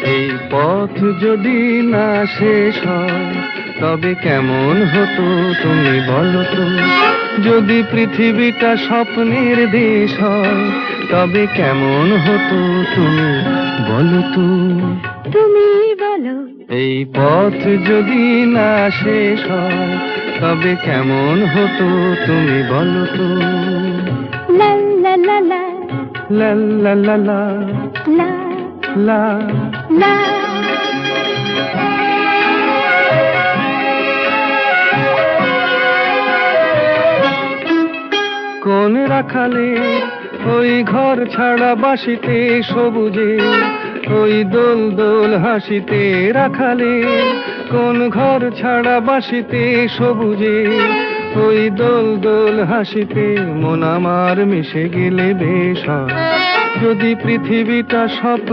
এই পথ যদি না শেষ হয় তবে কেমন হতো তুমি বলো তো? যদি পৃথিবীটা স্বপ্নের দেশ হয় তবে কেমন হতো তুমি বলো তো? তুমি বলো। এই পথ যদি না শেষ হয় তবে কেমন হতো তুমি বলো তো? লা লা লা লা লা লা লা লা লা লা। লা। কোন রাখালে ওই ঘর ছাড়া বাসিতে সবুজে ওই দোল দোল হাসিতে রাখালে কোন ঘর ছাড়া বাসিতে সবুজে ওই দোল দোল হাসিতে মন আমার মিশে গেলে বেশ হয়। যদি পৃথিবীটা স্বপ্ন